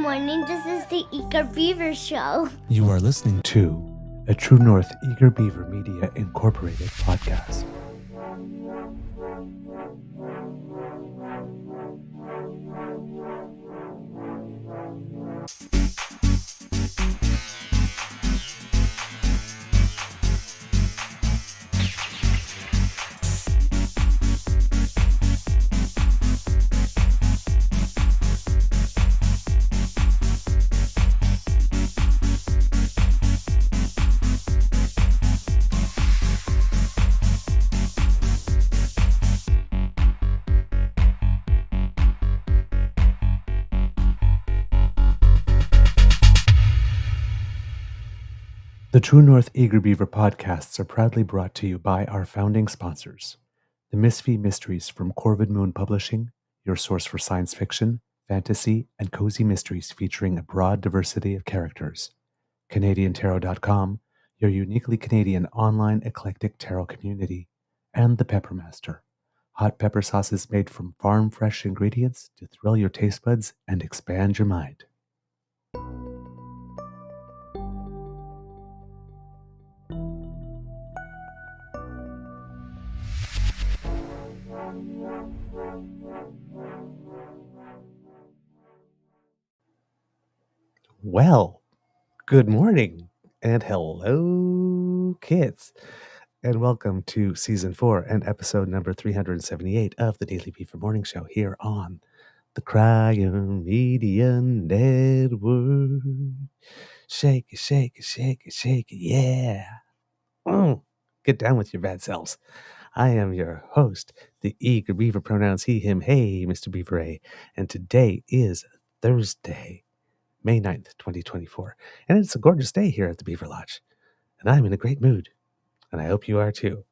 Morning, this is the Eager Beaver Show. You are listening to a True North Eager Beaver Media Incorporated podcast. The True North Eager Beaver podcasts are proudly brought to you by our founding sponsors, the Misfit Mysteries from Corvid Moon Publishing, your source for science fiction, fantasy, and cozy mysteries featuring a broad diversity of characters, CanadianTarot.com, your uniquely Canadian online eclectic tarot community, and the Peppermaster, hot pepper sauces made from farm-fresh ingredients to thrill your taste buds and expand your mind. Well, good morning and hello, kids, and welcome to Season 4 and episode number 378 of the Daily Beaver Morning Show here on the Cryon Media Network. Shake it, shake it, shake it, shake it, yeah. Get down with your bad selves. I am your host, the Eager Beaver, pronouns he, him, hey, Mr. Beaver A, and today is Thursday, May 9th, 2024, and it's a gorgeous day here at the Beaver Lodge, and I'm in a great mood, and I hope you are too.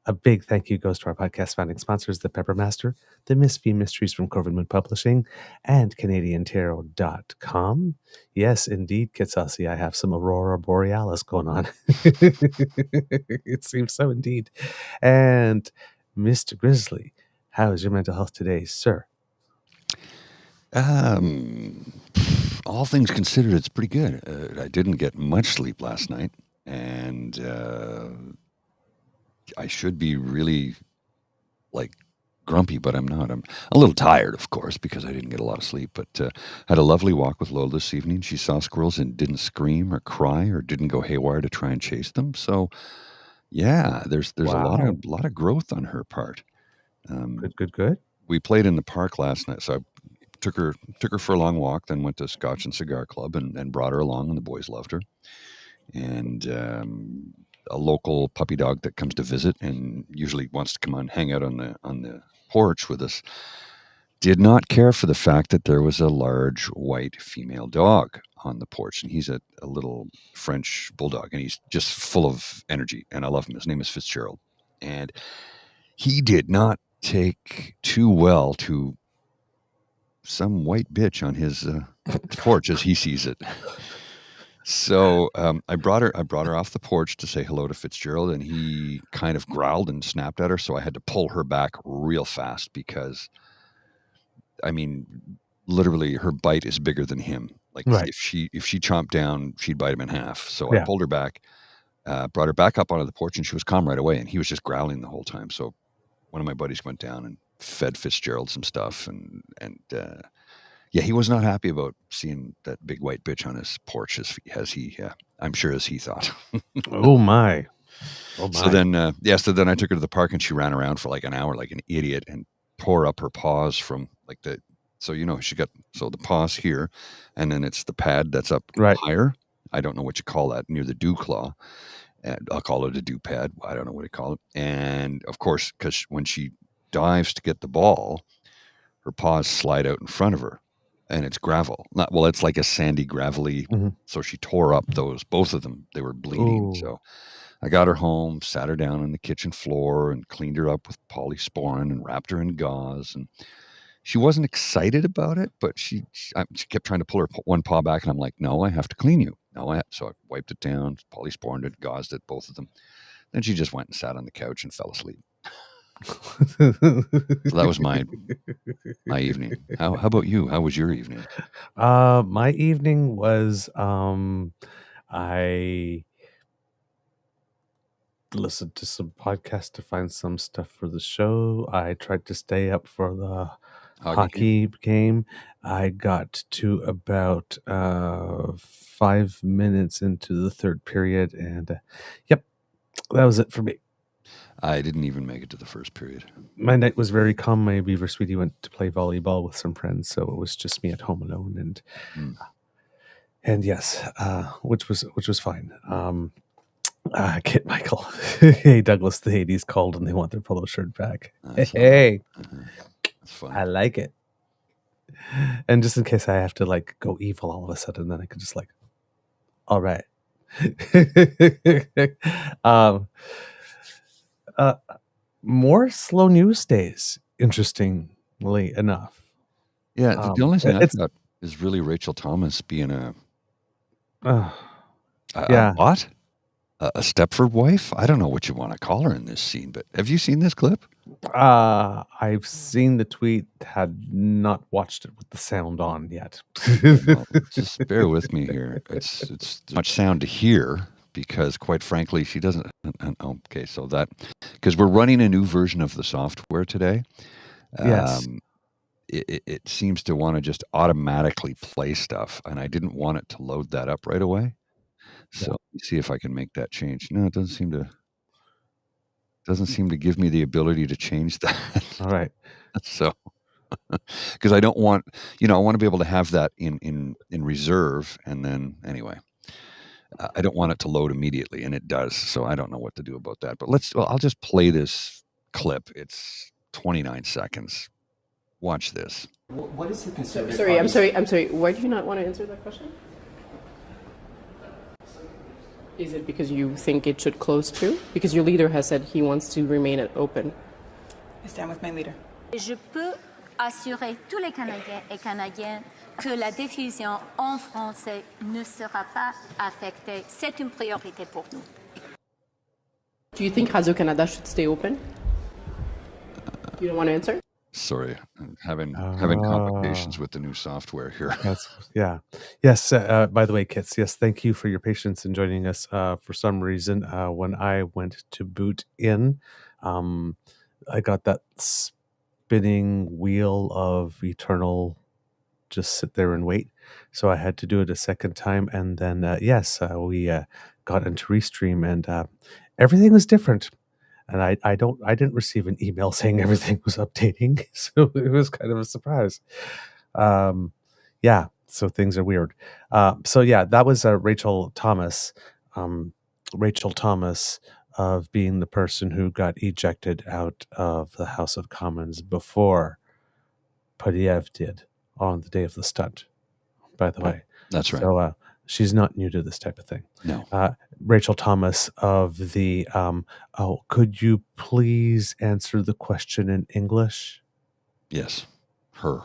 A big thank you goes to our podcast founding sponsors, the Peppermaster, the Misfit Mysteries from Corvid Moon Publishing, and CanadianTarot.com. Yes, indeed, Kitsasi, I have some Aurora Borealis going on. It seems so indeed. And Mr. Grizzly, how is your mental health today, sir? All things considered, it's pretty good. I didn't get much sleep last night, and I should be really grumpy, but I'm not. I'm a little tired, of course, because I didn't get a lot of sleep. But had a lovely walk with Lola this evening. She saw squirrels and didn't scream or cry or didn't go haywire to try and chase them. So, yeah, there's Wow. a lot of growth on her part. Good. We played in the park last night, so I took her for a long walk, then went to Scotch and Cigar Club and brought her along, and the boys loved her. And a local puppy dog that comes to visit and usually wants to come on hang out on the porch with us did not care for the fact that there was a large white female dog on the porch, and he's a little French bulldog, and he's just full of energy, and I love him. His name is Fitzgerald, and he did not take too well to some white bitch on his porch as he sees it. So I brought her off the porch to say hello to Fitzgerald, and he kind of growled and snapped at her. So I had to pull her back real fast because, I mean, literally her bite is bigger than him. Like Right. if she chomped down, she'd bite him in half. So Yeah. I pulled her back, brought her back up onto the porch, and she was calm right away. And he was just growling the whole time. So one of my buddies went down and fed Fitzgerald some stuff, and yeah, he was not happy about seeing that big white bitch on his porch as he, I'm sure, as he thought. Oh my. So then I took her to the park, and she ran around for like an hour like an idiot and tore up her paws from so she got the paws here, and then it's the pad that's up higher. I don't know what you call that, near the dew claw. And I'll call it a dew pad. I don't know what to call it. And of course, because when she dives to get the ball, her paws slide out in front of her. And it's gravel. It's like a sandy, gravelly. Mm-hmm. So she tore up both of them. They were bleeding. Ooh. So I got her home, sat her down on the kitchen floor, and cleaned her up with polysporin and wrapped her in gauze. And she wasn't excited about it, but she kept trying to pull her one paw back, and I'm like, no, I have to clean you. So I wiped it down, polysporined it, gauzed it, both of them. Then she just went and sat on the couch and fell asleep. So that was my evening. How about you? How was your evening? My evening was I listened to some podcasts to find some stuff for the show. I tried to stay up for the hockey game. I got to about 5 minutes into the third period, and yep, that was it for me. I didn't even make it to the first period. My night was very calm. My Beaver sweetie went to play volleyball with some friends, so it was just me at home alone, and yes, which was fine. Kit Michael, hey Douglas, the Hades called and they want their polo shirt back. Hey, That's fun. I like it. And just in case I have to like go evil all of a sudden, then I could just like, all right. More slow news days, interestingly enough. Yeah, the only thing I've got is really Rachel Thomas being a what? A Stepford wife? I don't know what you want to call her in this scene, but have you seen this clip? I've seen the tweet, had not watched it with the sound on yet. Well, just bear with me here. It's much sound to hear because, quite frankly, she doesn't. Okay, so that because we're running a new version of the software today. Yes. It seems to want to just automatically play stuff, and I didn't want it to load that up right away. So let me see if I can make that change. No, it doesn't seem to give me the ability to change that. All right. So because I don't want, I want to be able to have that in reserve, and then anyway, I don't want it to load immediately, and it does. So I don't know what to do about that. But I'll just play this clip. It's 29 seconds. Watch this. What is the Conservative I'm sorry. Why do you not want to answer that question? Is it because you think it should close too? Because your leader has said he wants to remain it open. I stand with my leader. Je peux assurer tous les Canadiens et Canadiennes que la diffusion en français ne sera pas affectée. C'est une priorité pour nous. Do you think Radio-Canada should stay open? You don't want to answer? Sorry, I'm having complications with the new software here. Yes. By the way, Kits, yes, thank you for your patience in joining us. For some reason, when I went to boot in, I got that spinning wheel of eternal just sit there and wait. So I had to do it a second time. And then, we got into Restream, and everything was different. And I didn't receive an email saying everything was updating, so it was kind of a surprise. So things are weird. That was Rachel Thomas. Rachel Thomas of being the person who got ejected out of the House of Commons before Poilievre did on the day of the stunt, by the way. That's right. So she's not new to this type of thing. No. Rachel Thomas of the, could you please answer the question in English? Yes, her.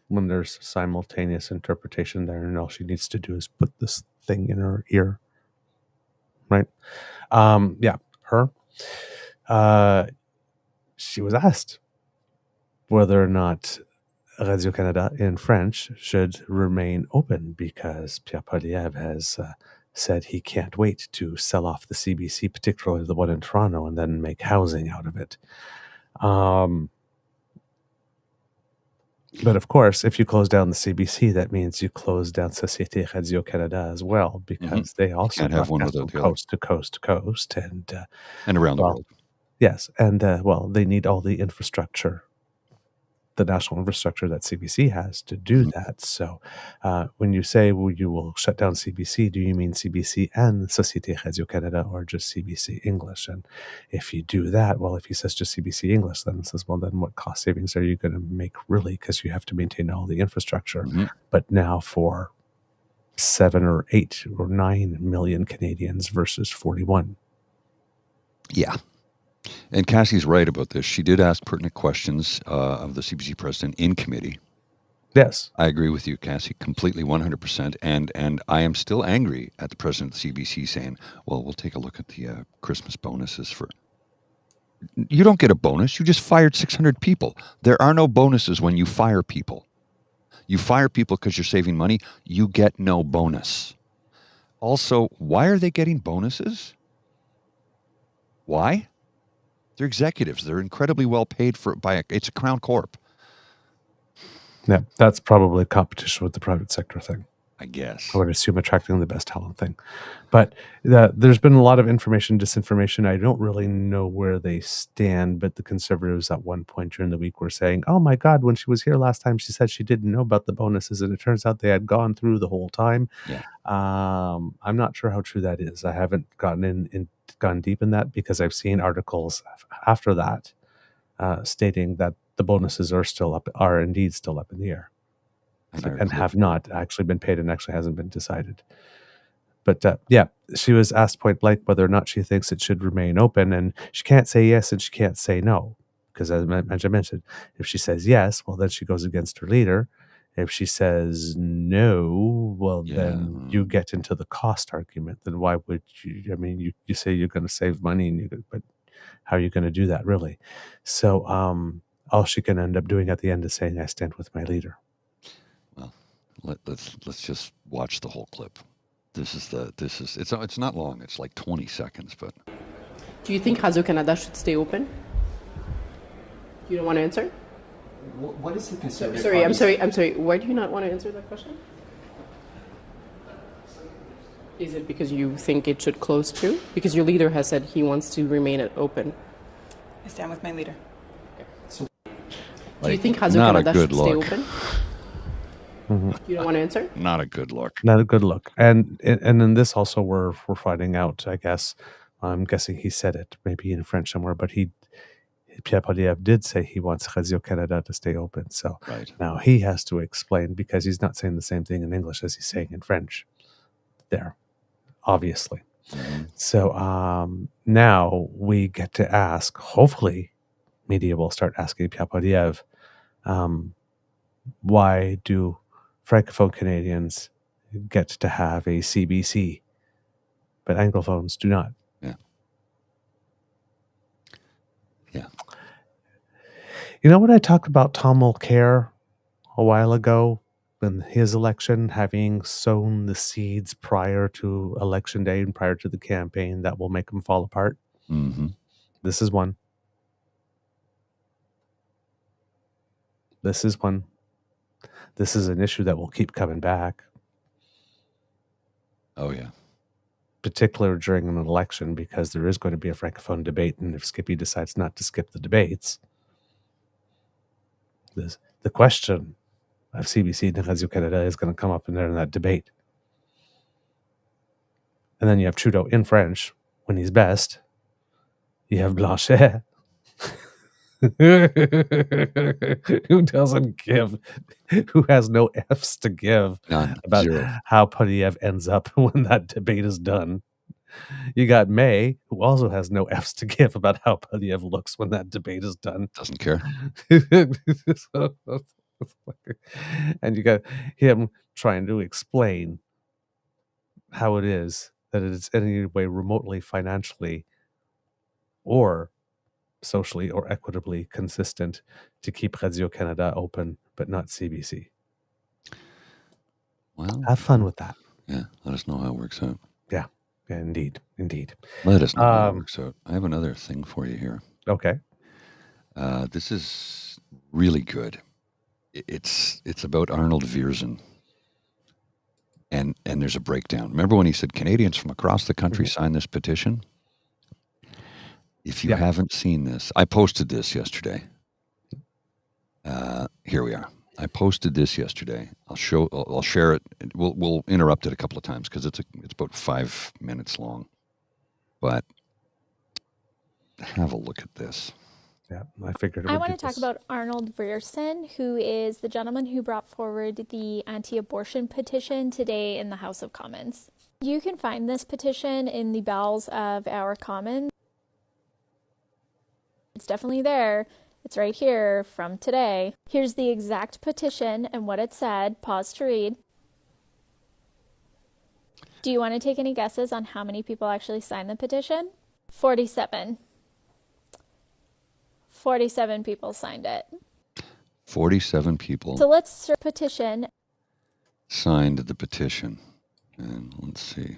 When there's simultaneous interpretation there, and all she needs to do is put this thing in her ear. Right? Her. She was asked whether or not Radio-Canada in French should remain open because Pierre Poilievre has said he can't wait to sell off the CBC, particularly the one in Toronto, and then make housing out of it. But of course, if you close down the CBC, that means you close down Société Radio-Canada as well, because they also can't have one without the other. Coast to coast to coast and around the world. Yes, and they need all the infrastructure, the national infrastructure that CBC has to do that. So when you say, you will shut down CBC, do you mean CBC and Société Radio-Canada or just CBC English? And if you do that, if he says just CBC English, then it says, then what cost savings are you going to make really? Because you have to maintain all the infrastructure. But now for 7 or 8 or 9 million Canadians versus 41. Yeah. And Cassie's right about this. She did ask pertinent questions of the CBC president in committee. Yes. I agree with you, Cassie, completely 100%. And I am still angry at the president of the CBC saying, well, we'll take a look at the Christmas bonuses for... You don't get a bonus. You just fired 600 people. There are no bonuses when you fire people. You fire people because you're saving money. You get no bonus. Also, why are they getting bonuses? Why? They're executives. They're incredibly well paid it's a Crown Corp. Yeah, that's probably competition with the private sector thing. I guess. I would assume attracting the best talent thing. But there's been a lot of information, disinformation. I don't really know where they stand, but the Conservatives at one point during the week were saying, oh my God, when she was here last time, she said she didn't know about the bonuses. And it turns out they had gone through the whole time. Yeah. I'm not sure how true that is. I haven't gone deep in that because I've seen articles after that stating that the bonuses are indeed still up in the air. And have not actually been paid and actually hasn't been decided. But yeah, she was asked point blank whether or not she thinks it should remain open, and she can't say yes and she can't say no. Because as I mentioned, if she says yes, well, then she goes against her leader. If she says no, well, then you get into the cost argument. Then why would you? I mean, you say you're going to save money, but how are you going to do that, really? So all she can end up doing at the end is saying, I stand with my leader. Well, let's just watch the whole clip. It's not long. It's like 20 seconds, but. Do you think Radio-Canada should stay open? You don't want to answer? What is the Conservative I'm sorry. Why do you not want to answer that question? Is it because you think it should close too? Because your leader has said he wants to remain open. I stand with my leader. Do you think Radio-Canada should stay open? Mm-hmm. You don't want to answer? Not a good look. Not a good look. And in this also we're finding out, I guess. I'm guessing he said it maybe in French somewhere, but Pierre Poilievre did say he wants Radio-Canada to stay open. So now he has to explain because he's not saying the same thing in English as he's saying in French there, obviously. Mm-hmm. So now we get to ask, hopefully media will start asking Pierre Poilievre, why do Francophone Canadians get to have a CBC, but Anglophones do not? Yeah. You know what I talked about Tom Mulcair a while ago in his election, having sown the seeds prior to election day and prior to the campaign that will make him fall apart? Mm-hmm. This is one. This is an issue that will keep coming back. Oh, yeah. Particularly during an election, because there is going to be a Francophone debate, and if Skippy decides not to skip the debates, the question of CBC and Radio-Canada is going to come up in that debate. And then you have Trudeau in French when he's best. You have Blanchet, who has no F's to give about how Poilievre ends up when that debate is done. You got May, who also has no F's to give about how Poilievre looks when that debate is done. Doesn't care. And you got him trying to explain how it is that it is any way remotely financially or socially or equitably consistent to keep Radio-Canada open, but not CBC. Well, have fun with that. Yeah, let us know how it works out. Yeah, indeed. Let us know how it works out. I have another thing for you here. Okay. This is really good. It's about Arnold Veron. And there's a breakdown. Remember when he said Canadians from across the country signed this petition? If you haven't seen this, I posted this yesterday. Here we are. I posted this yesterday. I'll share it. We'll interrupt it a couple of times because it's about 5 minutes long. But have a look at this. Yeah, I figured. I want to talk about Arnold Veron, who is the gentleman who brought forward the anti-abortion petition today in the House of Commons. You can find this petition in the bowels of our Commons. It's definitely there. It's right here from today. Here's the exact petition and what it said. Pause to read. Do you want to take any guesses on how many people actually signed the petition? 47. 47 people signed it. 47 people So let's petition. signed the petition. And let's see.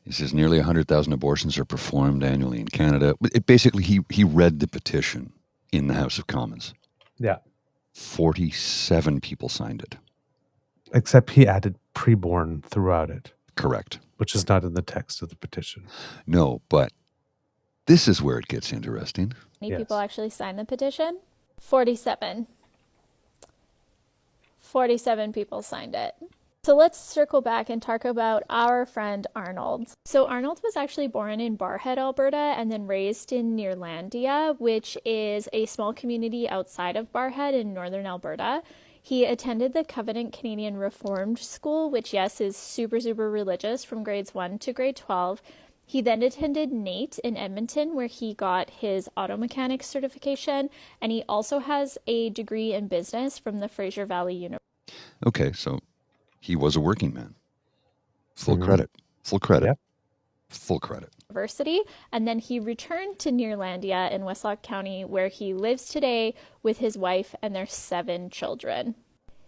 He says nearly 100,000 abortions are performed annually in Canada. Basically, he read the petition in the House of Commons. Yeah. 47 people signed it. Except he added preborn throughout it, Correct. which is not in the text of the petition. No, but this is where it gets interesting. How many Yes. people actually signed the petition? 47. 47 people signed it. So let's circle back and talk about our friend Arnold. So Arnold was actually born in Barhead, Alberta, and then raised in Nearlandia, which is a small community outside of Barhead in northern Alberta. He attended the Covenant Canadian Reformed School, which, yes, is super, super religious from grades 1 to grade 12. He then attended NAT in Edmonton, where he got his auto mechanics certification, and he also has a degree in business from the Fraser Valley University. Okay, so he was a working man. Full credit. Full credit. Yep. Full credit. University, and then he returned to Nearlandia in Westlock County, where he lives today with his wife and their 7 children.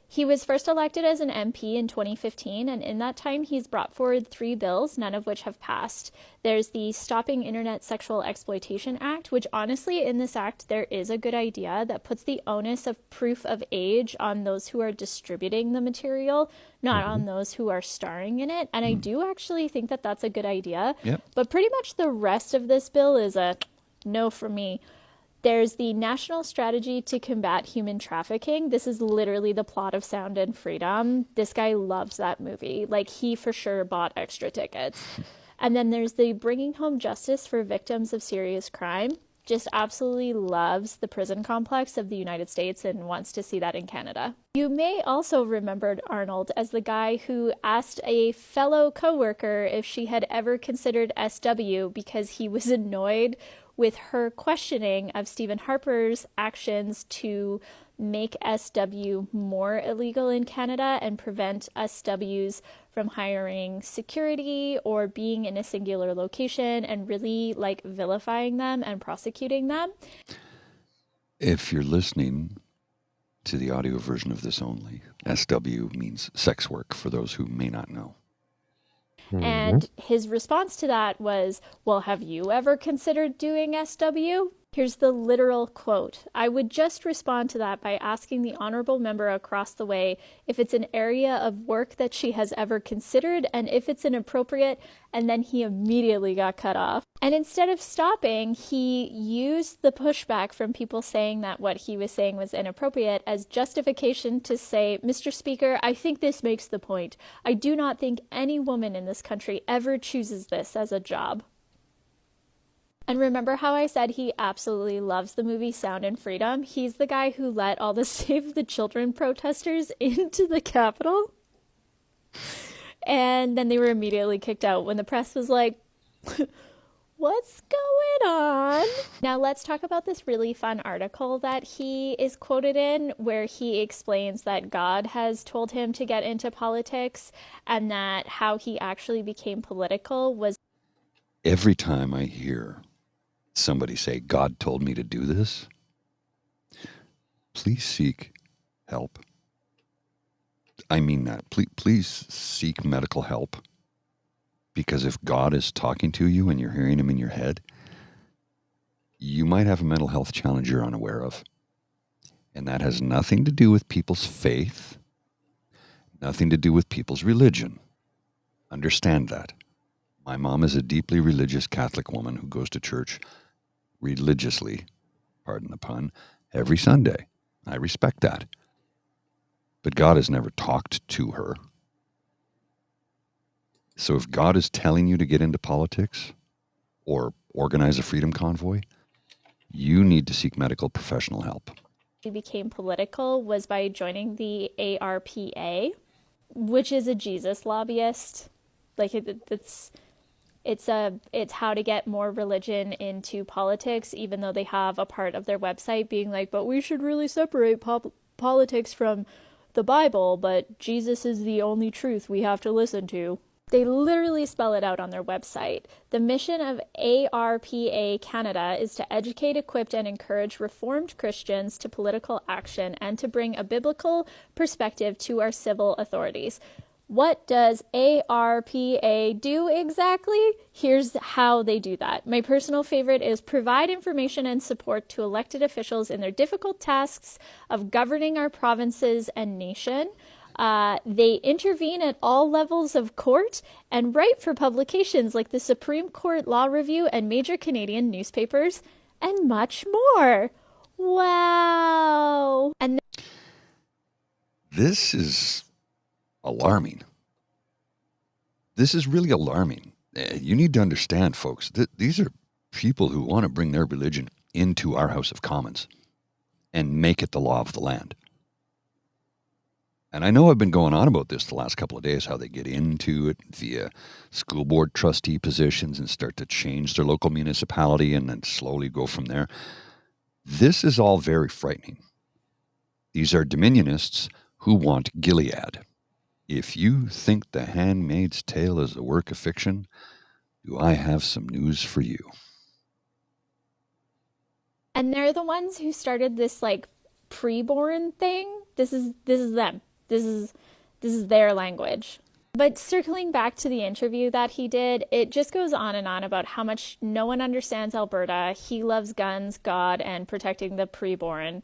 He was first elected as an MP in 2015, and in that time he's brought forward 3 bills, none of which have passed. There's the Stopping Internet Sexual Exploitation Act, which honestly in this act there is a good idea that puts the onus of proof of age on those who are distributing the material, not on those who are starring in it. And I do actually think that that's a good idea. Yep. But pretty much the rest of this bill is a no from me. There's the National Strategy to Combat Human Trafficking. This is literally the plot of Sound and Freedom. This guy loves that movie. Like, he for sure bought extra tickets. And then there's the Bringing Home Justice for Victims of Serious Crime. Just absolutely loves the prison complex of the United States and wants to see that in Canada. You may also remember Arnold as the guy who asked a fellow coworker if she had ever considered SW because he was annoyed with her questioning of Stephen Harper's actions to make SW more illegal in Canada and prevent SWs from hiring security or being in a singular location, and really like vilifying them and prosecuting them. If you're listening to the audio version of this only, SW means sex work, for those who may not know. And his response to that was, well, have you ever considered doing SW? Here's the literal quote. I would just respond to that by asking the honorable member across the way if it's an area of work that she has ever considered and if it's inappropriate, and then he immediately got cut off. And instead of stopping, he used the pushback from people saying that what he was saying was inappropriate as justification to say, Mr. Speaker, I think this makes the point. I do not think any woman in this country ever chooses this as a job. And remember how I said he absolutely loves the movie Sound and Freedom? He's the guy who let all the Save the Children protesters into the Capitol. And then they were immediately kicked out when the press was like, what's going on? Now let's talk about this really fun article that he is quoted in, where he explains that God has told him to get into politics and that how he actually became political was... Every time I hear somebody say, God told me to do this, please seek help. I mean that. Please seek medical help. Because if God is talking to you and you're hearing him in your head, you might have a mental health challenge you're unaware of. And that has nothing to do with people's faith, nothing to do with people's religion. Understand that. My mom is a deeply religious Catholic woman who goes to church religiously, pardon the pun, every Sunday. I respect that. But God has never talked to her. So if God is telling you to get into politics or organize a freedom convoy, you need to seek medical professional help. He became political was by joining the ARPA, which is a Jesus lobbyist. Like it's how to get more religion into politics, even though they have a part of their website being like, but we should really separate politics from the Bible, but Jesus is the only truth we have to listen to. They literally spell it out on their website. The mission of ARPA Canada is to educate, equip, and encourage Reformed Christians to political action and to bring a biblical perspective to our civil authorities. What does ARPA do exactly? Here's how they do that. My personal favorite is provide information and support to elected officials in their difficult tasks of governing our provinces and nation. They intervene at all levels of court and write for publications like the Supreme Court Law Review and major Canadian newspapers, and much more. Wow. And This is alarming. This is really alarming. You need to understand, folks, that these are people who want to bring their religion into our House of Commons and make it the law of the land. And I know I've been going on about this the last couple of days, how they get into it via school board trustee positions and start to change their local municipality and then slowly go from there. This is all very frightening. These are dominionists who want Gilead. If you think The Handmaid's Tale is a work of fiction, do I have some news for you. And they're the ones who started this like preborn thing. This is them. This is their language. But circling back to the interview that he did, it just goes on and on about how much no one understands Alberta. He loves guns, God, and protecting the preborn.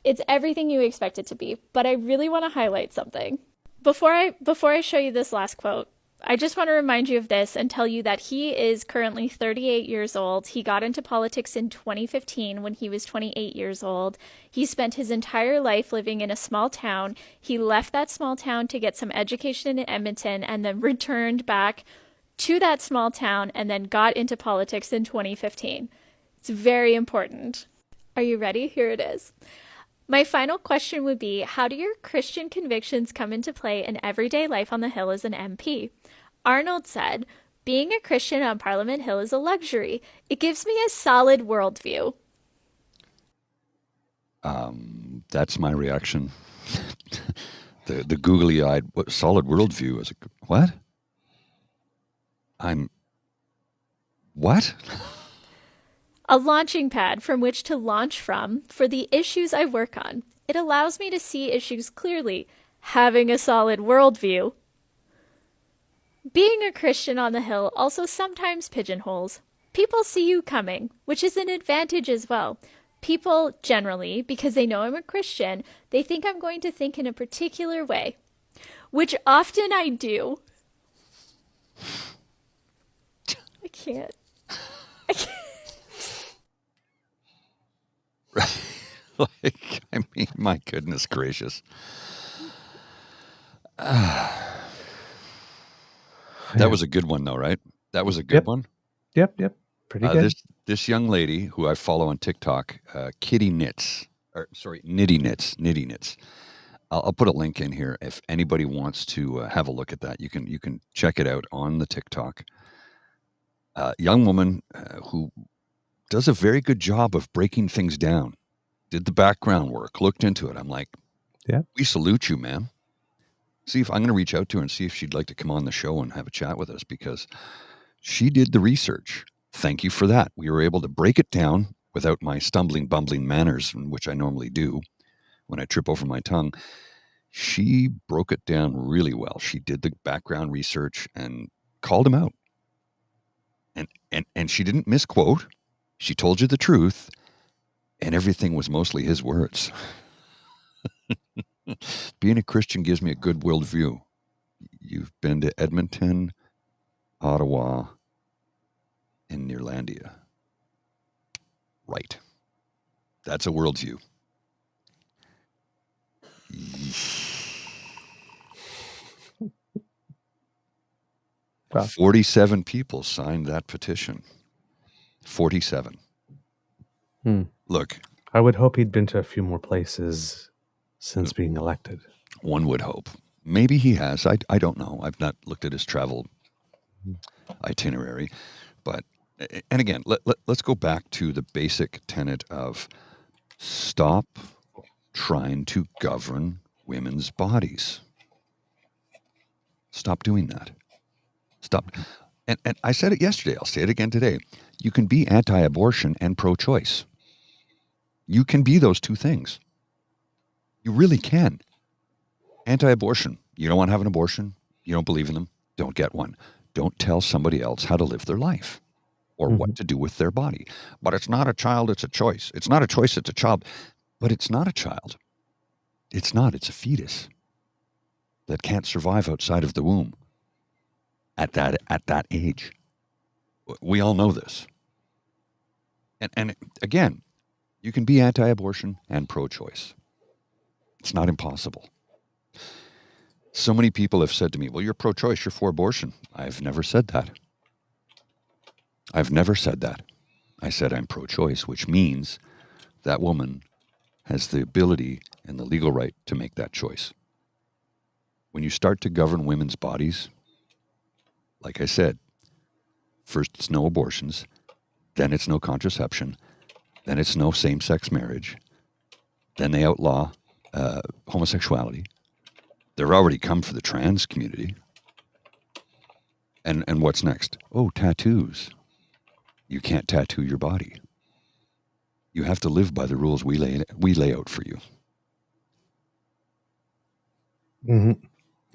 It's everything you expect it to be. But I really want to highlight something. Before I show you this last quote, I just want to remind you of this and tell you that he is currently 38 years old. He got into politics in 2015 when he was 28 years old. He spent his entire life living in a small town. He left that small town to get some education in Edmonton and then returned back to that small town and then got into politics in 2015. It's very important. Are you ready? Here it is. My final question would be, how do your Christian convictions come into play in everyday life on the Hill as an MP? Arnold said, being a Christian on Parliament Hill is a luxury. It gives me a solid worldview. That's my reaction. the googly-eyed, solid worldview is what? What? A launching pad from which to launch from for the issues I work on. It allows me to see issues clearly, having a solid worldview. Being a Christian on the Hill also sometimes pigeonholes. People see you coming, which is an advantage as well. People, generally, because they know I'm a Christian, they think I'm going to think in a particular way, which often I do. I can't. Like, I mean, my goodness gracious. That was a good one, though, right? That was a good one. Yep. Pretty good. This young lady who I follow on TikTok, Nitty Nits. I'll put a link in here if anybody wants to have a look at that. You can check it out on the TikTok. Young woman who does a very good job of breaking things down. Did the background work, looked into it. I'm like, yeah, we salute you, ma'am. See if I'm going to reach out to her and see if she'd like to come on the show and have a chat with us because she did the research. Thank you for that. We were able to break it down without my stumbling, bumbling manners, which I normally do when I trip over my tongue. She broke it down really well. She did the background research and called him out. And she didn't misquote. She told you the truth. And everything was mostly his words. Being a Christian gives me a good worldview. You've been to Edmonton, Ottawa, and Neerlandia. Right. That's a worldview. Wow. 47 people signed that petition. 47. Look. I would hope he'd been to a few more places since being elected. One would hope. Maybe he has. I don't know. I've not looked at his travel itinerary. But, and again, let's go back to the basic tenet of stop trying to govern women's bodies. Stop doing that. Stop. And I said it yesterday. I'll say it again today. You can be anti-abortion and pro-choice. You can be those two things. You really can. Anti-abortion. You don't want to have an abortion. You don't believe in them. Don't get one. Don't tell somebody else how to live their life or what to do with their body. But it's not a child, it's a choice. It's not a choice, it's a child. But it's not a child. It's not. It's a fetus that can't survive outside of the womb at that age. We all know this. And again, you can be anti-abortion and pro-choice. It's not impossible. So many people have said to me, well, you're pro-choice, you're for abortion. I've never said that. I've never said that. I said I'm pro-choice, which means that woman has the ability and the legal right to make that choice. When you start to govern women's bodies, like I said, first it's no abortions, then it's no contraception, then it's no same-sex marriage, then they outlaw homosexuality. They've already come for the trans community. And what's next? Oh, tattoos. You can't tattoo your body. You have to live by the rules we lay out for you.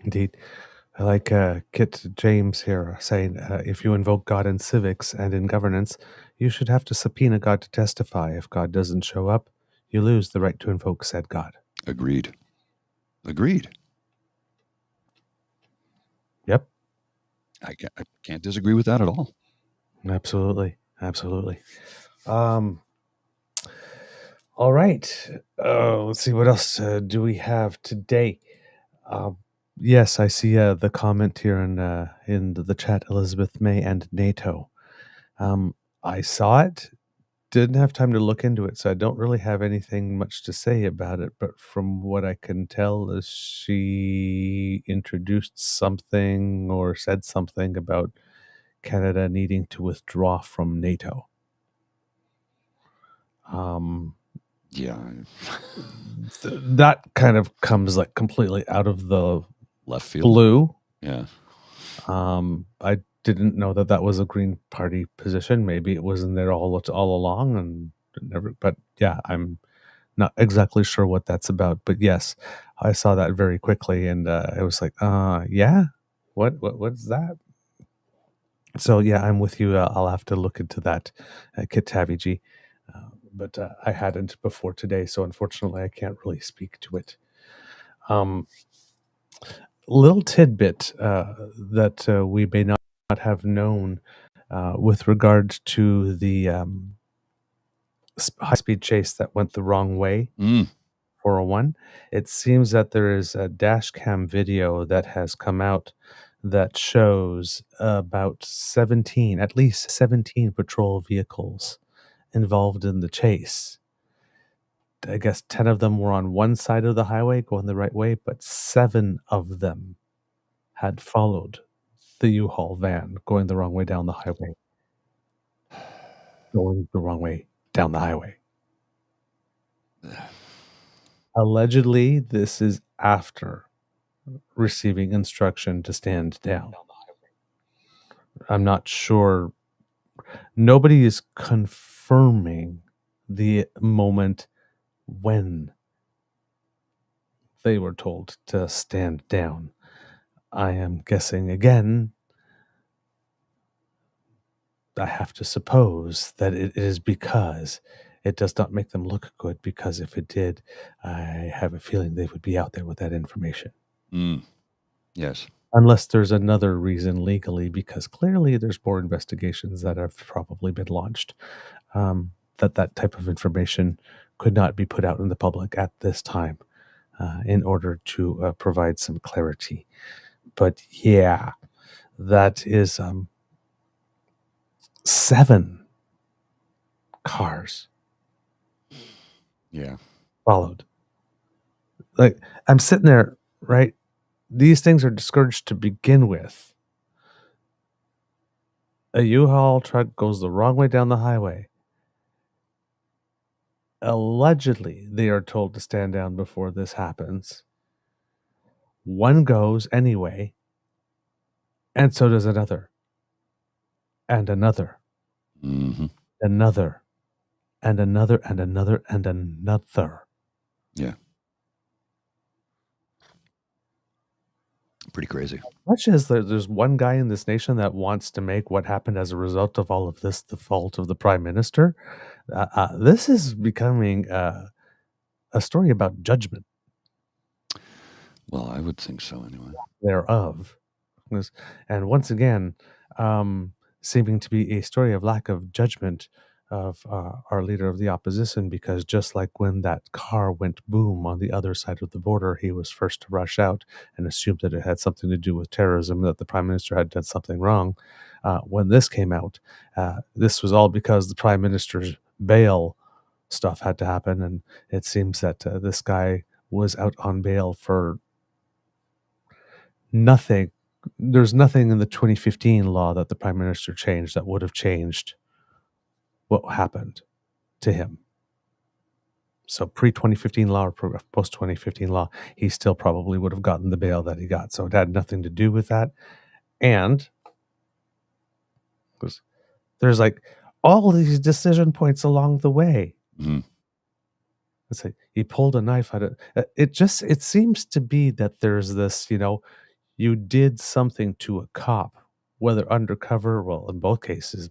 Indeed. I like Kit James here saying, if you invoke God in civics and in governance, you should have to subpoena God to testify. If God doesn't show up, you lose the right to invoke said God. Agreed. Yep. I can't disagree with that at all. Absolutely. All right. Let's see. What else do we have today? Yes, I see the comment here in the chat, Elizabeth, May and NATO. I saw it, didn't have time to look into it, so I don't really have anything much to say about it. But from what I can tell, is she introduced something or said something about Canada needing to withdraw from NATO. Yeah. That kind of comes like completely out of the Left field. blue. Yeah. I didn't know that was a Green Party position. Maybe it was in there all along and never. But yeah, I'm not exactly sure what that's about. But yes, I saw that very quickly, and I was like, yeah, what's that? So yeah, I'm with you. I'll have to look into that, Kit Taviji. But I hadn't before today, so unfortunately I can't really speak to it. Little tidbit that we may not have known with regard to the high-speed chase that went the wrong way, 401. It seems that there is a dash cam video that has come out that shows about at least 17 patrol vehicles involved in the chase. I guess 10 of them were on one side of the highway going the right way, but 7 of them had followed the U-Haul van going the wrong way down the highway. Allegedly, this is after receiving instruction to stand down. I'm not sure. Nobody is confirming the moment when they were told to stand down. I am guessing again. I have to suppose that it is because it does not make them look good, because if it did, I have a feeling they would be out there with that information. Yes. Unless there's another reason legally, because clearly there's more investigations that have probably been launched, that type of information could not be put out in the public at this time in order to provide some clarity. But yeah, that is 7 cars. Yeah. Followed. Like, I'm sitting there, right? These things are discouraged to begin with. A U-Haul truck goes the wrong way down the highway. Allegedly, they are told to stand down before this happens. One goes anyway. And so does another. And another. Mm-hmm. Another. And another and another and another. Yeah. Pretty crazy. Much as there's one guy in this nation that wants to make what happened as a result of all of this the fault of the prime minister, this is becoming a story about judgment Well, I would think so anyway. thereof. And once again, seeming to be a story of lack of judgment of our leader of the opposition, because just like when that car went boom on the other side of the border, he was first to rush out and assume that it had something to do with terrorism, that the prime minister had done something wrong. When this came out, this was all because the prime minister's bail stuff had to happen, and it seems that this guy was out on bail for nothing. There's nothing in the 2015 law that the prime minister changed that would have changed what happened to him. So pre-2015 law or post-2015 law, he still probably would have gotten the bail that he got. So it had nothing to do with that. And there's like all these decision points along the way. Mm-hmm. It's like he pulled a knife out of it seems to be that there's this, you did something to a cop, whether undercover, well, in both cases,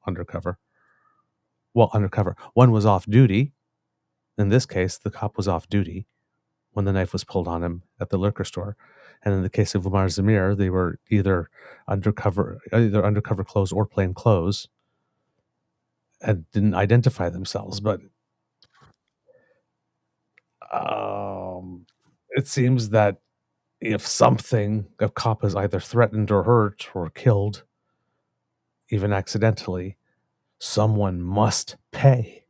undercover. Well, undercover. One was off duty. In this case, the cop was off duty when the knife was pulled on him at the liquor store. And in the case of Umar Zamir, they were either undercover clothes or plain clothes and didn't identify themselves. But it seems that if a cop is either threatened or hurt or killed, even accidentally, someone must pay.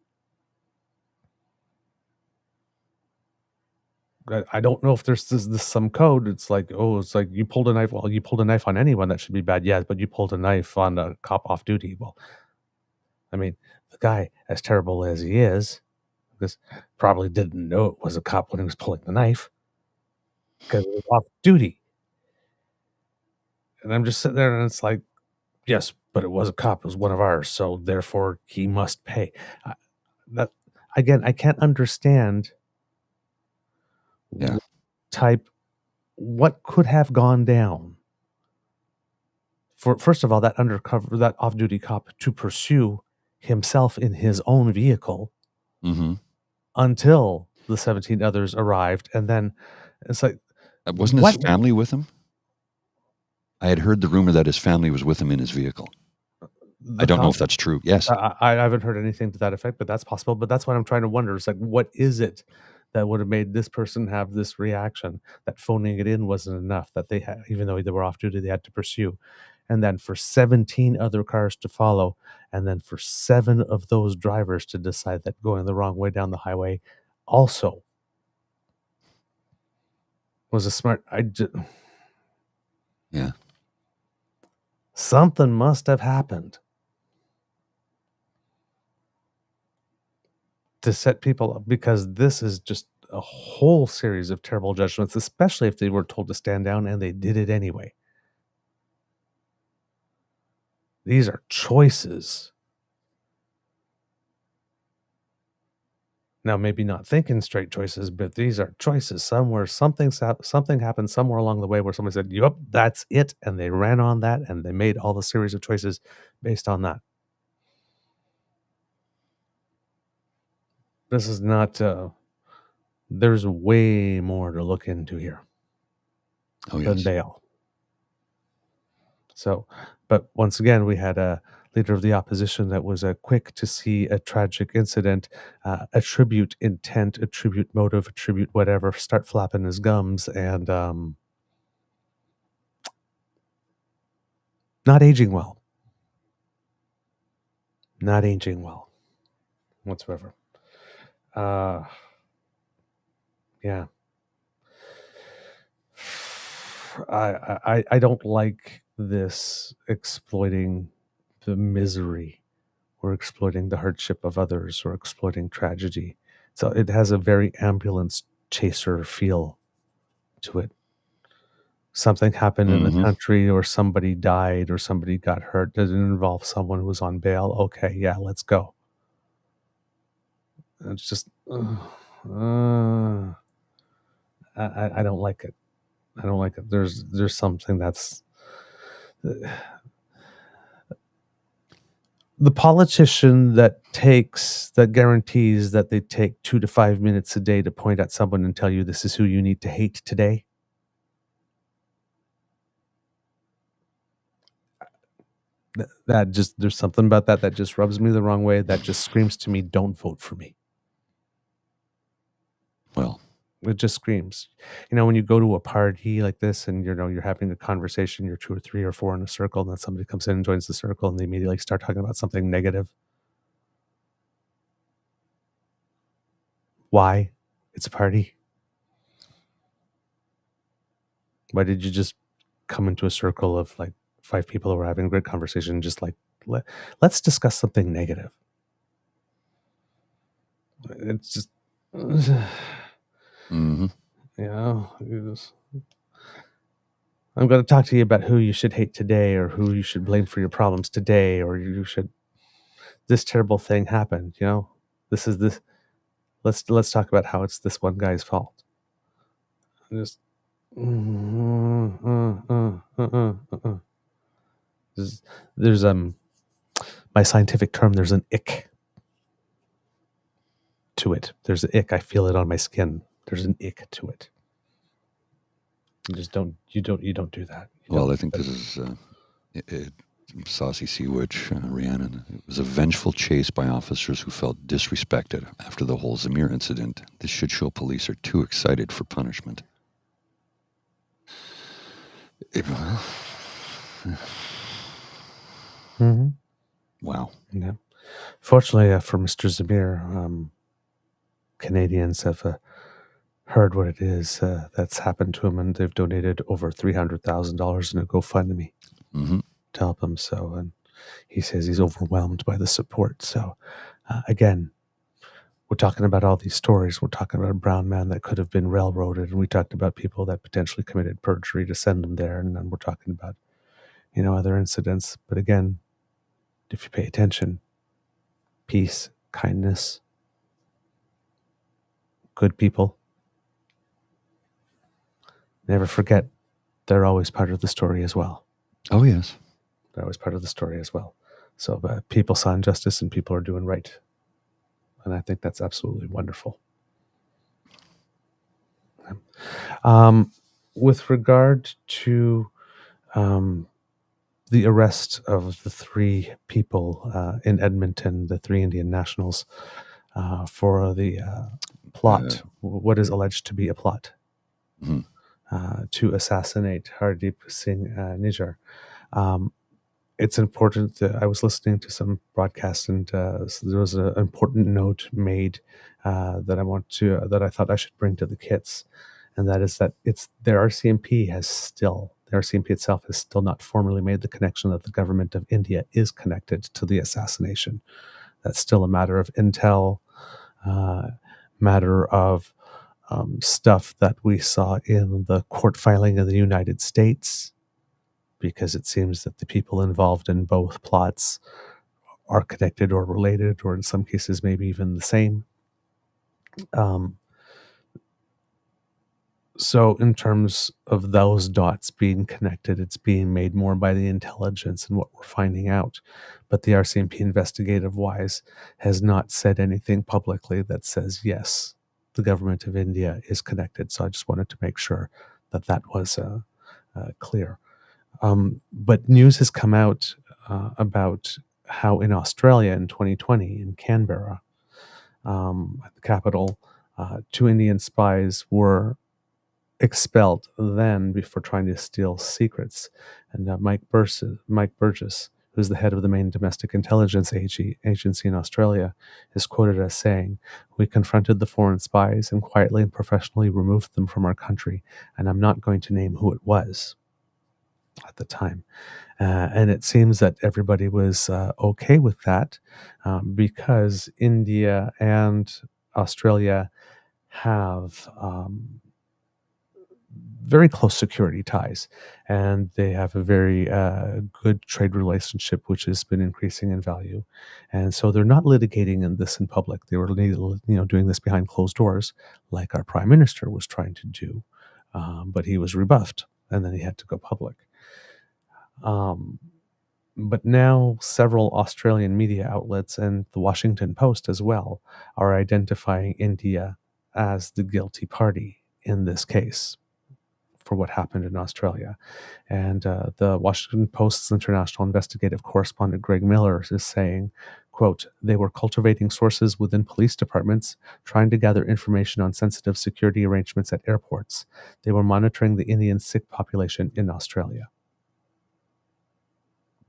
I don't know if there's this some code. It's like you pulled a knife. Well, you pulled a knife on anyone, that should be bad. Yeah, but you pulled a knife on a cop off duty. Well, I mean, the guy, as terrible as he is, probably didn't know it was a cop when he was pulling the knife because it was off duty. And I'm just sitting there, and it's like, yes, but it was a cop. It was one of ours, so therefore he must pay. That again, I can't understand. Yeah. What could have gone down for, first of all, that off-duty cop to pursue himself in his own vehicle until the 17 others arrived, and then it's like, wasn't his family with him? I had heard the rumor that his family was with him in his vehicle. I don't know if that's true. Yes. I haven't heard anything to that effect, but that's possible. But that's what I'm trying to wonder. It's like, what is it that would have made this person have this reaction, that phoning it in wasn't enough, that they had, even though they were off duty, they had to pursue. And then for 17 other cars to follow, and then for 7 of those drivers to decide that going the wrong way down the highway also was a smart... Yeah. Something must have happened to set people up, because this is just a whole series of terrible judgments, especially if they were told to stand down and they did it anyway. These are choices. Now, maybe not thinking straight choices, but these are choices. Somewhere, something happened somewhere along the way where somebody said, yep, that's it. And they ran on that, and they made all the series of choices based on that. This is not... there's way more to look into here than bail. So, but once again, we had a leader of the opposition that was quick to see a tragic incident, attribute intent, attribute motive, attribute whatever, start flapping his gums, and not aging well. Not aging well whatsoever. Yeah. I don't like this exploiting the misery or exploiting the hardship of others or exploiting tragedy. So it has a very ambulance chaser feel to it. something happened in the Mhm. country, or somebody died, or somebody got hurt. Does it involve someone who was on bail? Okay, yeah, let's go. It's just, I don't like it. I don't like it. There's something that's the politician that guarantees that they take 2 to 5 minutes a day to point at someone and tell you this is who you need to hate today. That just, there's something about that just rubs me the wrong way. That just screams to me, don't vote for me. Well, It just screams. When you go to a party like this and you're having a conversation, you're 2 or 3 or 4 in a circle, and then somebody comes in and joins the circle and they immediately start talking about something negative. Why? It's a party. Why did you just come into a circle of like 5 people who were having a great conversation, just like, let's discuss something negative? It's just, mhm. I'm going to talk to you about who you should hate today, or who you should blame for your problems today, or this terrible thing happened. This is this. Let's talk about how it's this one guy's fault. Just, there's my scientific term. There's an ick to it. There's an ick. I feel it on my skin. There's an ick to it. You just don't. You don't do that. Well, I think this is Saucy Sea Witch, Rhiannon. It was a vengeful chase by officers who felt disrespected after the whole Zamir incident. The shit show police are too excited for punishment. Wow. Yeah. Fortunately for Mr. Zamir, Canadians have heard what it is that's happened to him, and they've donated over $300,000 in a GoFundMe to help him. So, and he says he's overwhelmed by the support. So, again, we're talking about all these stories. We're talking about a brown man that could have been railroaded, and we talked about people that potentially committed perjury to send them there, and then we're talking about, other incidents. But again, if you pay attention, peace, kindness, good people, never forget, they're always part of the story as well. Oh, yes. They're always part of the story as well. So people saw injustice and people are doing right. And I think that's absolutely wonderful. With regard to the arrest of the 3 people in Edmonton, the 3 Indian nationals, for the plot, what is alleged to be a plot to assassinate Hardeep Singh Nijjar. It's important that I was listening to some broadcasts, and so there was an important note made that I thought I should bring to the kits, and that is that the RCMP itself has still not formally made the connection that the government of India is connected to the assassination. That's still a matter of intel, matter of stuff that we saw in the court filing in the United States, because it seems that the people involved in both plots are connected or related, or in some cases maybe even the same. So in terms of those dots being connected, it's being made more by the intelligence and what we're finding out. But the RCMP investigative-wise has not said anything publicly that says, yes, the government of India is connected. So I just wanted to make sure that was clear. But news has come out about how in Australia in 2020, in Canberra, at the capital, 2 Indian spies were expelled then before trying to steal secrets. And Mike Burgess, who's the head of the main domestic intelligence agency in Australia, is quoted as saying, "We confronted the foreign spies and quietly and professionally removed them from our country, and I'm not going to name who it was at the time." And it seems that everybody was okay with that because India and Australia have very close security ties, and they have a very good trade relationship, which has been increasing in value. And so they're not litigating this in public. They were, doing this behind closed doors, like our prime minister was trying to do, but he was rebuffed, and then he had to go public. But now several Australian media outlets and the Washington Post as well are identifying India as the guilty party in this case for what happened in Australia. And the Washington Post's international investigative correspondent Greg Miller is saying, quote, "They were cultivating sources within police departments, trying to gather information on sensitive security arrangements at airports. They were monitoring the Indian Sikh population in Australia."